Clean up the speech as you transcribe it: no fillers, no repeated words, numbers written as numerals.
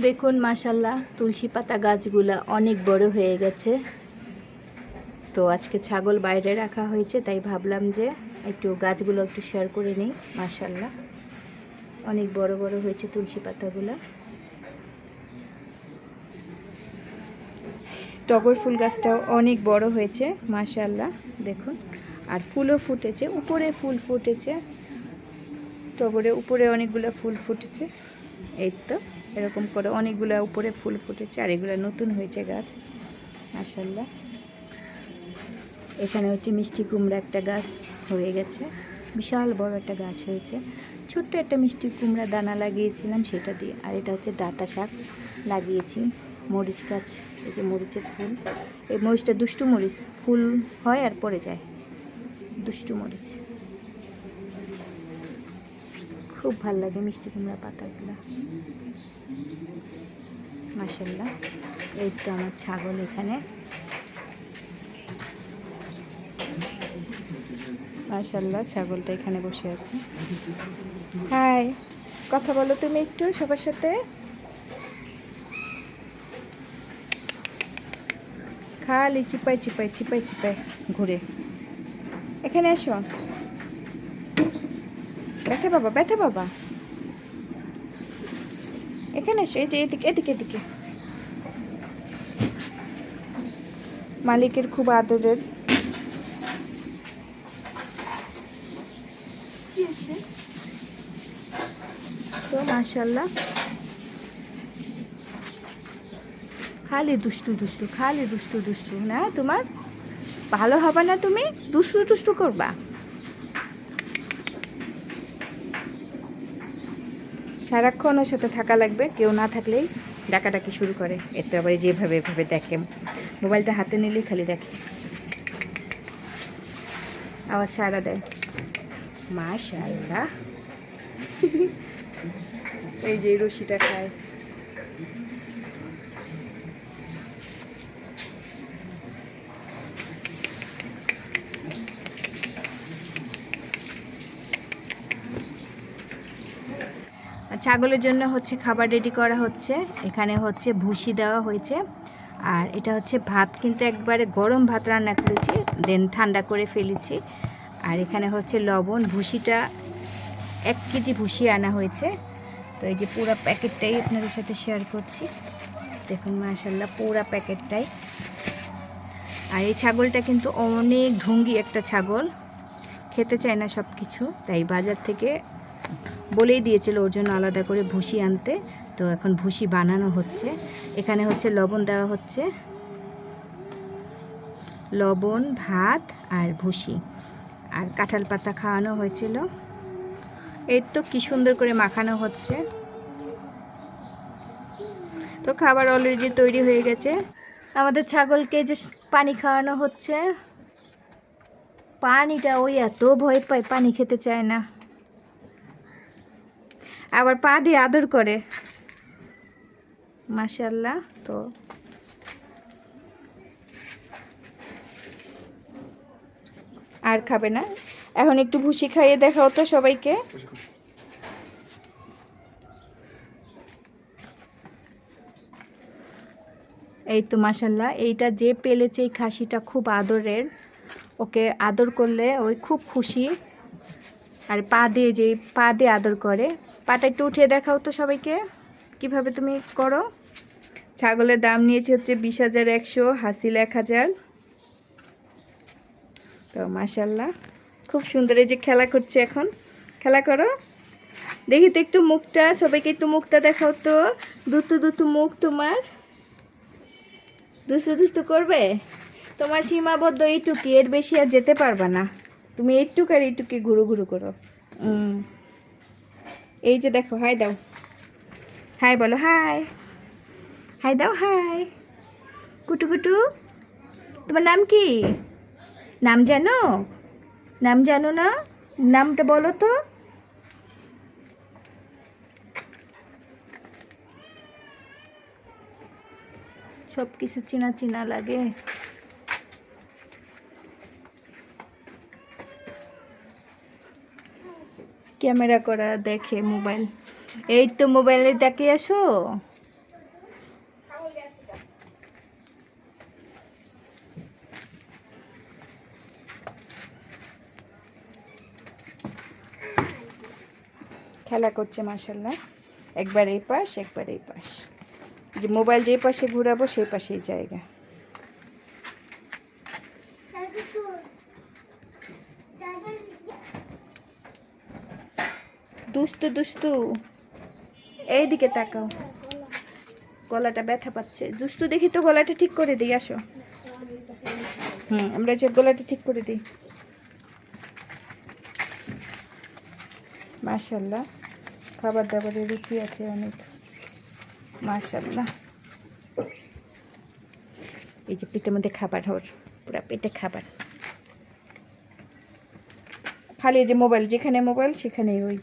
দেখুন মাশাল্লাহ তুলসী পাতা গাছগুলা অনেক বড় হয়ে গেছে। তো আজকে ছাগল বাইরে রাখা হয়েছে, তাই ভাবলাম যে একটু গাছগুলো একটু শেয়ার করে নিই। মাশাল্লাহ অনেক বড় বড় হয়েছে তুলসী পাতাগুলো। টগর ফুল গাছটাও অনেক বড় হয়েছে মাশাল্লাহ দেখুন, আর ফুলও ফুটেছে, উপরে ফুল ফুটেছে, টগরে উপরে অনেকগুলো ফুল ফুটেছে। এই তো এরকম করে অনেকগুলো উপরে ফুল ফুটেছে, আর এগুলো নতুন হয়েছে গাছ মাশাল্লাহ। এখানে হচ্ছে মিষ্টি কুমড়া একটা গাছ হয়ে গেছে, বিশাল বড় একটা গাছ হয়েছে। ছোট্ট একটা মিষ্টি কুমড়া দানা লাগিয়েছিলাম সেটা দিয়ে। আর এটা হচ্ছে ডাঁটা শাক লাগিয়েছি। মরিচ গাছ, এই যে মরিচের ফুল, এই মরিচটা দুষ্টু মরিচ, ফুল হয় আর পড়ে যায়, দুষ্টু মরিচ। খুব ভাল লাগে মিষ্টি কুমড়া পাতাগুলো মাশাল্লাহ। এই তো আমার ছাগল এখানে মাশাল্লাহ, ছাগলটা এখানে বসে আছে। হাই, কথা বলো তুমি একটু সবার সাথে। খালি চিপাই চিপাই চিপাই চিপাই ঘুরে। এখানে এসো, ব্যথা বাবা, ব্যথা বাবা, এখানে এসো, এই যে এদিকে এদিকে এদিকে। মালিকের খুব আদরের। তো মাশাল্লাহ খালি দুষ্টু দুষ্টু, খালি দুষ্টু দুষ্টু না, তোমার ভালো হবে না, তুমি দুষ্টু দুষ্টু করবা। সারাক্ষণ ওর সাথে থাকা লাগবে, কেউ না থাকলেই ডাকাডাকি শুরু করে। এতে আবার যেভাবে এভাবে দেখে, মোবাইলটা হাতে নিলেই খালি দেখে, আবার সারা দেয় মাশাআল্লাহ। এই যে রশিটা খায়। ছাগলের জন্য হচ্ছে খাবার রেডি করা হচ্ছে। এখানে হচ্ছে ভুসি দেওয়া হয়েছে, আর এটা হচ্ছে ভাত, কিন্তু একবারে গরম ভাত রান্না করেছি, দেন ঠান্ডা করে ফেলেছি। আর এখানে হচ্ছে লবণ, ভুসিটা 1 কেজি ভুসি আনা হয়েছে। তো এই যে পুরো প্যাকেটটাই আপনাদের সাথে শেয়ার করছি, দেখুন মাশাল্লাহ পুরো প্যাকেটটাই। আর এই ছাগলটা কিন্তু অনেক ঢুঙ্গি একটা ছাগল, খেতে চায় না সব কিছু, তাই বাজার থেকে বলেই দিয়েছিল ওর জন্য আলাদা করে ভুসি আনতে। তো এখন ভুসি বানানো হচ্ছে। এখানে হচ্ছে লবণ দেওয়া হচ্ছে, লবণ, ভাত আর ভুসি, আর কাঁঠাল পাতা খাওয়ানো হয়েছিল। এই তো কি সুন্দর করে মাখানো হচ্ছে। তো খাবার অলরেডি তৈরি হয়ে গেছে। আমাদের ছাগলকে যে পানি খাওয়ানো হচ্ছে, পানিটা ওই এত ভয় পায়, পানি খেতে চায় না, আবার পা দিয়ে আদর করে মাশাআল্লাহ। তো আর খাবে না, এখন একটু ভুসি খাইয়ে দেখাও তো সবাইকে। এই তো মাশাআল্লাহ, এইটা যে পেলেছে এই খাসিটা খুব আদরের, ওকে আদর করলে ওই খুব খুশি। আর পা দিয়ে, যে পা দিয়ে আদর করে, পাটা একটু উঠিয়ে দেখাও তো সবাইকে কিভাবে তুমি করো। ছাগলের দাম নিয়েছে হচ্ছে 20,100, হাসিল 1000। তো মাশাআল্লাহ খুব সুন্দর, এই যে খেলা করছে, এখন খেলা করো, দেখি তো একটু মুখটা, সবাইকে একটু মুখটা দেখাও তো। দুতু দুতু মুখ তোমার, দুষ্টু দুষ্টু করবে। তোমার সীমাবদ্ধ এইটুকি, এর বেশি আর যেতে পারবা না, তুমি এইটুক আর এইটুকি ঘুরু ঘুরু করো। এই যে দেখো, হাই দাও, হাই বলো, হাই, হাই দাও, হাই। কুটু কুটু, তোমার নাম কি? নাম জানো? নাম জানো না? নামটা বলো তো। সব কিছু চেনা চেনা লাগে। ক্যামেরা করা দেখে মোবাইল। এই তো মোবাইলে দেখে আসো। খেলা করছে মাশাআল্লাহ, একবার এই পাশ একবার এই পাশ। যে মোবাইল যে পাশে ঘুরাবো সেই পাশেই জায়গা। দুষ্টু দুষ্টু, এইদিকে তাকাও। গলাটা ব্যথা পাচ্ছে দুষ্টু, দেখি তো গলাটা ঠিক করে দিই, আসো। আমরা যে গলাটা ঠিক করে দিই। মাশাআল্লাহ, খাবার দাবারের রুচি আছে অনেক, মাশাআল্লাহ। এই যে পেটের মধ্যে খাবার, ওর পুরা পেটে খাবার। খালি যে মোবাইল, যেখানে মোবাইল সেখানেই ওই